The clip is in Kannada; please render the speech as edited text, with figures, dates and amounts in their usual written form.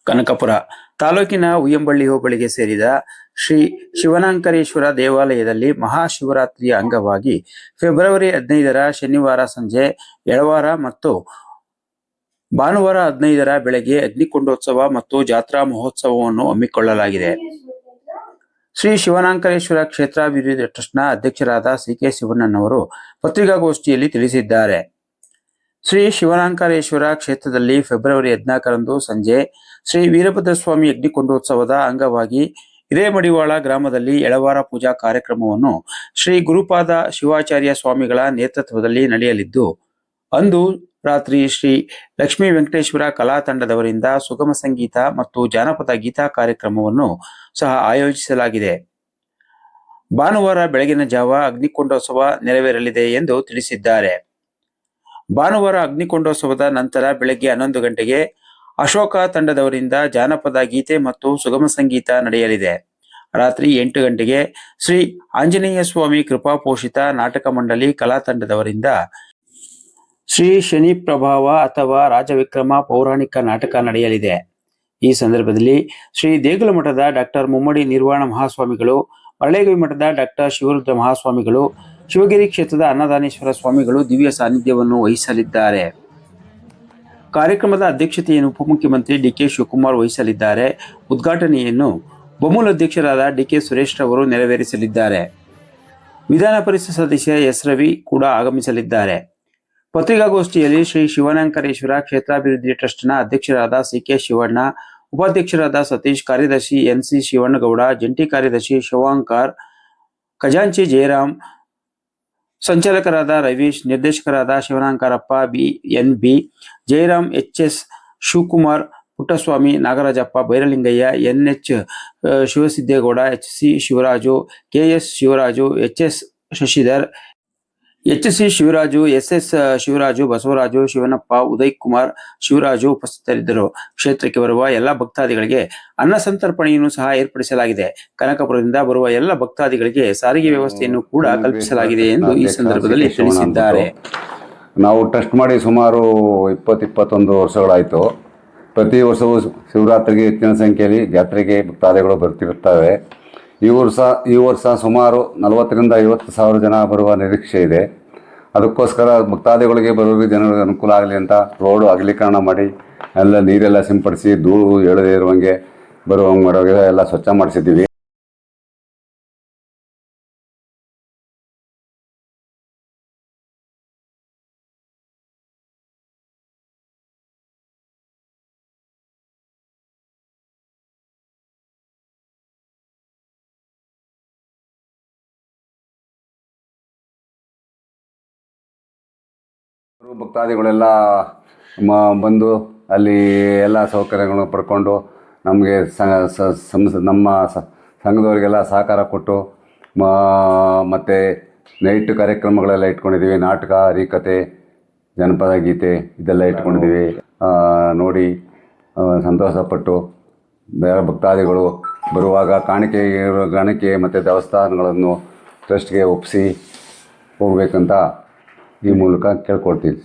ಕನಕಪುರ ತಾಲೂಕಿನ ಉಯ್ಯಂಬಳ್ಳಿ ಹೋಬಳಿಗೆ ಸೇರಿದ ಶ್ರೀ ಶಿವನಾಂಕರೇಶ್ವರ ದೇವಾಲಯದಲ್ಲಿ ಮಹಾಶಿವರಾತ್ರಿಯ ಅಂಗವಾಗಿ ಫೆಬ್ರವರಿ 15ರ ಶನಿವಾರ ಸಂಜೆ ಎಳವಾರ ಮತ್ತು ಭಾನುವಾರ 15ರ ಬೆಳಗ್ಗೆ ಅಗ್ನಿಕೊಂಡೋತ್ಸವ ಮತ್ತು ಜಾತ್ರಾ ಮಹೋತ್ಸವವನ್ನು ಹಮ್ಮಿಕೊಳ್ಳಲಾಗಿದೆ. ಶ್ರೀ ಶಿವನಾಂಕರೇಶ್ವರ ಕ್ಷೇತ್ರಾಭಿವೃದ್ಧಿ ಟ್ರಸ್ಟ್ನ ಅಧ್ಯಕ್ಷರಾದ ಸಿ.ಕೆ. ಶಿವಣ್ಣನವರು ಪತ್ರಿಕಾಗೋಷ್ಠಿಯಲ್ಲಿ ತಿಳಿಸಿದ್ದಾರೆ. ಶ್ರೀ ಶಿವನಾಂಕರೇಶ್ವರ ಕ್ಷೇತ್ರದಲ್ಲಿ ಫೆಬ್ರವರಿ 14ರಂದು ಸಂಜೆ ಶ್ರೀ ವೀರಭದ್ರಸ್ವಾಮಿ ಅಗ್ನಿಕೊಂಡೋತ್ಸವದ ಅಂಗವಾಗಿ ಹಿರೇಮಡಿವಾಳ ಗ್ರಾಮದಲ್ಲಿ ಎಳವಾರ ಪೂಜಾ ಕಾರ್ಯಕ್ರಮವನ್ನು ಶ್ರೀ ಗುರುಪಾದ ಶಿವಾಚಾರ್ಯ ಸ್ವಾಮಿಗಳ ನೇತೃತ್ವದಲ್ಲಿ ನಡೆಯಲಿದ್ದು, ಅಂದು ರಾತ್ರಿ ಶ್ರೀ ಲಕ್ಷ್ಮೀ ವೆಂಕಟೇಶ್ವರ ಕಲಾ ತಂಡದವರಿಂದ ಸುಗಮ ಸಂಗೀತ ಮತ್ತು ಜಾನಪದ ಗೀತಾ ಕಾರ್ಯಕ್ರಮವನ್ನು ಸಹ ಆಯೋಜಿಸಲಾಗಿದೆ. ಭಾನುವಾರ ಬೆಳಗಿನ ಜಾವ ಅಗ್ನಿಕೊಂಡೋತ್ಸವ ನೆರವೇರಲಿದೆ ಎಂದು ತಿಳಿಸಿದ್ದಾರೆ. ಭಾನುವಾರ ಅಗ್ನಿಕೊಂಡೋತ್ಸವದ ನಂತರ ಬೆಳಗ್ಗೆ 11 ಗಂಟೆಗೆ ಅಶೋಕ ತಂಡದವರಿಂದ ಜಾನಪದ ಗೀತೆ ಮತ್ತು ಸುಗಮ ಸಂಗೀತ ನಡೆಯಲಿದೆ. ರಾತ್ರಿ 8 ಗಂಟೆಗೆ ಶ್ರೀ ಆಂಜನೇಯ ಸ್ವಾಮಿ ಕೃಪಾಪೋಷಿತ ನಾಟಕ ಮಂಡಳಿ ಕಲಾ ತಂಡದವರಿಂದ ಶ್ರೀ ಶನಿ ಪ್ರಭಾವ ಅಥವಾ ರಾಜವಿಕ್ರಮ ಪೌರಾಣಿಕ ನಾಟಕ ನಡೆಯಲಿದೆ. ಈ ಸಂದರ್ಭದಲ್ಲಿ ಶ್ರೀ ದೇಗುಲ ಮಠದ ಡಾಕ್ಟರ್ ಮುಮ್ಮಡಿ ನಿರ್ವಾಣ ಮಹಾಸ್ವಾಮಿಗಳು, ಮರಳೇಗವಿ ಮಠದ ಡಾಕ್ಟರ್ ಶಿವರುದ್ರ ಮಹಾಸ್ವಾಮಿಗಳು, ಶಿವಗಿರಿ ಕ್ಷೇತ್ರದ ಅನ್ನದಾನೇಶ್ವರ ಸ್ವಾಮಿಗಳು ದಿವ್ಯ ಸಾನ್ನಿಧ್ಯವನ್ನು ವಹಿಸಲಿದ್ದಾರೆ. ಕಾರ್ಯಕ್ರಮದ ಅಧ್ಯಕ್ಷತೆಯನ್ನು ಉಪಮುಖ್ಯಮಂತ್ರಿ ಡಿ.ಕೆ. ಶಿವಕುಮಾರ್ ವಹಿಸಲಿದ್ದಾರೆ. ಉದ್ಘಾಟನೆಯನ್ನು ಬಮೂಲ್ ಅಧ್ಯಕ್ಷರಾದ ಡಿ.ಕೆ. ಸುರೇಶ್ ರವರು ನೆರವೇರಿಸಲಿದ್ದಾರೆ. ವಿಧಾನ ಪರಿಷತ್ ಸದಸ್ಯ ಎಸ್. ರವಿ ಕೂಡ ಆಗಮಿಸಲಿದ್ದಾರೆ. ಪತ್ರಿಕಾಗೋಷ್ಠಿಯಲ್ಲಿ ಶ್ರೀ ಶಿವನಾಂಕರೇಶ್ವರ ಕ್ಷೇತ್ರಾಭಿವೃದ್ಧಿ ಟ್ರಸ್ಟ್ನ ಅಧ್ಯಕ್ಷರಾದ ಸಿ.ಕೆ. ಶಿವಣ್ಣ, ಉಪಾಧ್ಯಕ್ಷರಾದ ಸತೀಶ್, ಕಾರ್ಯದರ್ಶಿ ಎನ್.ಸಿ. ಶಿವಣ್ಣಗೌಡ, ಜಂಟಿ ಕಾರ್ಯದರ್ಶಿ ಶಿವಾಂಕರ್, ಖಜಾಂಚಿ ಜಯರಾಮ್, ಸಂಚಾಲಕರಾದ ರವೀಶ್, ನಿರ್ದೇಶಕರಾದ Shivanankarappa, B N B. Jayaram, H S. Shivakumar, Puttaswamy, Nagarajappa, Bairalingaiah, N H. Shivasiddegowda, H C. Shivaraju, K S. Shivaraju, H S. Shashidhar, H C. Shivaraju, S S. Shivaraju, Basavaraju, Shivanappa, Uday Kumar, Shivaraju ಉಪಸ್ಥಿತರಿದ್ದರು. ಕ್ಷೇತ್ರಕ್ಕೆ ಬರುವ ಎಲ್ಲ ಭಕ್ತಾದಿಗಳಿಗೆ ಅನ್ನ ಸಂತರ್ಪಣೆಯನ್ನು ಸಹ ಏರ್ಪಡಿಸಲಾಗಿದೆ. ಕನಕಪುರದಿಂದ ಬರುವ ಎಲ್ಲ ಭಕ್ತಾದಿಗಳಿಗೆ ಸಾರಿಗೆ ವ್ಯವಸ್ಥೆಯನ್ನು ಕೂಡ ಕಲ್ಪಿಸಲಾಗಿದೆ ಎಂದು ಈ ಸಂದರ್ಭದಲ್ಲಿ ತಿಳಿಸಿದ್ದಾರೆ. ನಾವು ಟ್ರಸ್ಟ್ ಮಾಡಿ ಸುಮಾರು 20-21 ವರ್ಷಗಳಾಯಿತು. ಪ್ರತಿ ವರ್ಷವೂ ಶಿವರಾತ್ರಿಗೆ ಹೆಚ್ಚಿನ ಸಂಖ್ಯೆಯಲ್ಲಿ ಜಾತ್ರೆಗೆ ಭಕ್ತಾದಿಗಳು ಬರ್ತಿರುತ್ತವೆ. ಈ ವರ್ಷ ಸುಮಾರು 40ರಿಂದ 50 ಸಾವಿರ ಜನ ಬರುವ ನಿರೀಕ್ಷೆ ಇದೆ. ಅದಕ್ಕೋಸ್ಕರ ಭಕ್ತಾದಿಗಳಿಗೆ ಬರುವ ಜನರಿಗೆ ಅನುಕೂಲ ಆಗಲಿ ಅಂತ ರೋಡು ಅಗಲೀಕರಣ ಮಾಡಿ ಎಲ್ಲ ನೀರೆಲ್ಲ ಸಿಂಪಡಿಸಿ ಧೂಳು ಎಳದೇ ಇರುವಂಗೆ ಬರುವಂಗೆ ಮಾಡೋಗೆ ಎಲ್ಲ ಸ್ವಚ್ಛ ಮಾಡಿಸಿದ್ದೀವಿ. ಭಕ್ತಾದಿಗಳೆಲ್ಲ ಬಂದು ಅಲ್ಲಿ ಎಲ್ಲ ಸೌಕರ್ಯಗಳನ್ನು ಪಡ್ಕೊಂಡು ನಮಗೆ ನಮ್ಮ ಸಂಘದವರಿಗೆಲ್ಲ ಸಹಕಾರ ಕೊಟ್ಟು ಮತ್ತು ನೈಟ್ ಕಾರ್ಯಕ್ರಮಗಳೆಲ್ಲ ಇಟ್ಕೊಂಡಿದ್ದೀವಿ. ನಾಟಕ, ಹರಿಕತೆ, ಜನಪದ ಗೀತೆ ಇದೆಲ್ಲ ಇಟ್ಕೊಂಡಿದ್ದೀವಿ. ನೋಡಿ ಸಂತೋಷಪಟ್ಟು ಭಕ್ತಾದಿಗಳು ಬರುವಾಗ ಕಾಣಿಕೆ ಮತ್ತು ದೇವಸ್ಥಾನಗಳನ್ನು ಟ್ರಸ್ಟ್ಗೆ ಒಪ್ಪಿಸಿ ಹೋಗ್ಬೇಕಂತ ಈ ಮೂಲಕ ಕೇಳ್ಕೊಳ್ತೀವಿ.